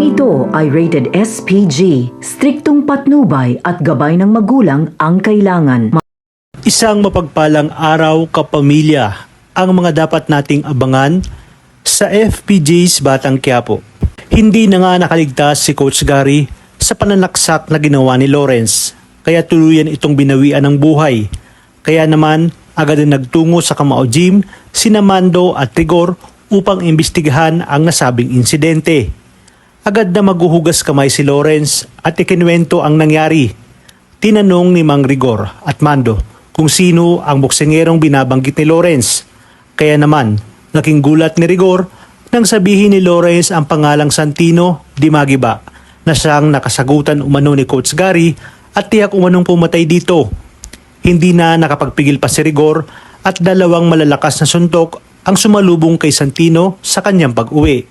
Ito ay rated SPG, striktong patnubay at gabay ng magulang ang kailangan. Isang mapagpalang araw kapamilya ang mga dapat nating abangan sa FPJ's Batang Quiapo. Hindi na nga nakaligtas si Coach Gary sa pananaksak na ginawa ni Lawrence, kaya tuluyan itong binawian ng buhay. Kaya naman agad na nagtungo sa Kamao Gym sina Mando at Rigor upang imbestigahan ang nasabing insidente. Agad na maghuhugas kamay si Lawrence at ikinuwento ang nangyari. Tinanong ni Mang Rigor at Mando kung sino ang boksengerong binabanggit ni Lawrence. Kaya naman, naking gulat ni Rigor nang sabihin ni Lawrence ang pangalang Santino Dimagiba na siyang nakasagutan umano ni Coach Gary at tiyak umanong pumatay dito. Hindi na nakapagpigil pa si Rigor at dalawang malalakas na suntok ang sumalubong kay Santino sa kanyang pag-uwi.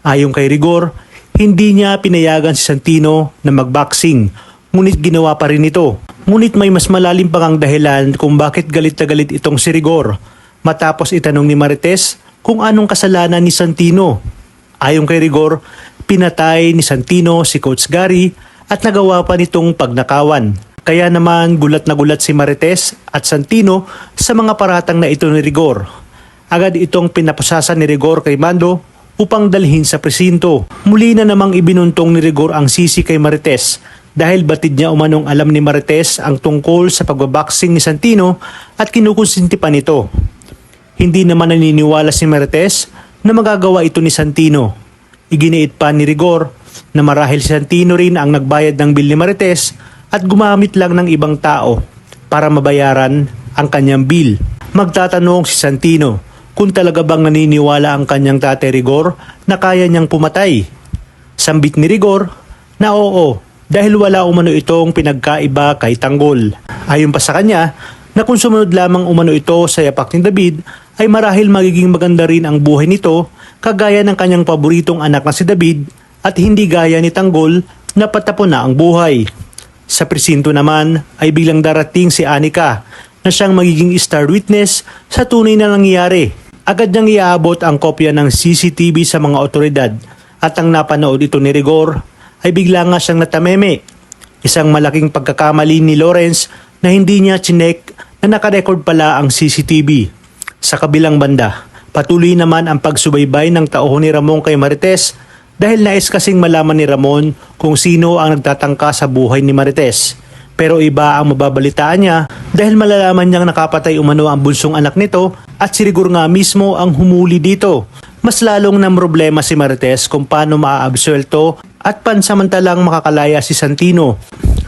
Ayon kay Rigor, hindi niya pinayagan si Santino na magboxing, ngunit ginawa pa rin ito. Ngunit may mas malalim pang ang dahilan kung bakit galit na galit itong si Rigor matapos itanong ni Marites kung anong kasalanan ni Santino. Ayon kay Rigor, pinatay ni Santino si Coach Gary at nagawa pa nitong pagnakawan. Kaya naman gulat na gulat si Marites at Santino sa mga paratang na ito ni Rigor. Agad itong pinapusasan ni Rigor kay Mando upang dalhin sa presinto. Muli na namang ibinuntong ni Rigor ang sisi kay Marites dahil batid niya umanong alam ni Marites ang tungkol sa pagbaboxing ni Santino at kinukonsinti pa nito. Hindi naman naniniwala si Marites na magagawa ito ni Santino. Iginiit pa ni Rigor na marahil si Santino rin ang nagbayad ng bill ni Marites at gumamit lang ng ibang tao para mabayaran ang kanyang bill. Magtatanong si Santino kung talaga bang naniniwala ang kanyang tate Rigor na kaya niyang pumatay. Sambit ni Rigor na oo dahil wala umano itong pinagkaiba kay Tanggol. Ayon pa sa kanya na kung sumunod lamang umano ito sa yapak ni David ay marahil magiging maganda rin ang buhay nito kagaya ng kanyang paboritong anak na si David at hindi gaya ni Tanggol na patapon na ang buhay. Sa presinto naman ay biglang darating si Anika na siyang magiging star witness sa tunay na nangyayari. Agad niyang iaabot ang kopya ng CCTV sa mga otoridad at ang napanood ito ni Rigor ay bigla nga siyang natameme. Isang malaking pagkakamali ni Lawrence na hindi niya chinek na nakarecord pala ang CCTV. Sa kabilang banda, patuloy naman ang pagsubaybay ng tauhan ni Ramon kay Marites dahil nais kasing malaman ni Ramon kung sino ang nagtatangka sa buhay ni Marites. Pero iba ang mababalitaan niya dahil malalaman niyang nakapatay umano ang bunsong anak nito at si Rigor nga mismo ang humuli dito. Mas lalong ng problema si Marites kung paano maaabsuelto at pansamantalang makakalaya si Santino.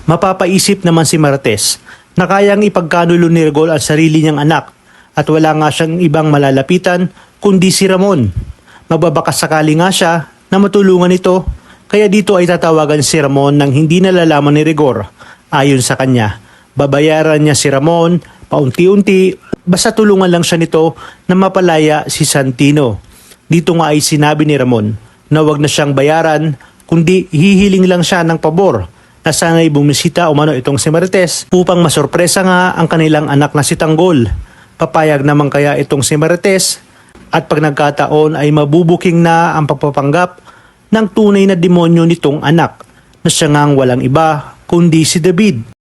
Mapapaisip naman si Marites na kayang ipagkanulo ni Rigor ang sarili niyang anak at wala nga siyang ibang malalapitan kundi si Ramon. Magbabakas sakali nga siya na matulungan ito kaya dito ay tatawagan si Ramon nang hindi nalalaman ni Rigor. Ayon sa kanya, babayaran niya si Ramon paunti-unti basta tulungan lang siya nito na mapalaya si Santino. Dito nga ay sinabi ni Ramon na wag na siyang bayaran kundi hihiling lang siya ng pabor na sana'y bumisita umano itong si Marites upang masorpresa nga ang kanilang anak na si Tanggol. Papayag naman kaya itong si Marites at pag nagkataon ay mabubuking na ang pagpapanggap ng tunay na demonyo nitong anak na siya ngang walang iba kundi si David.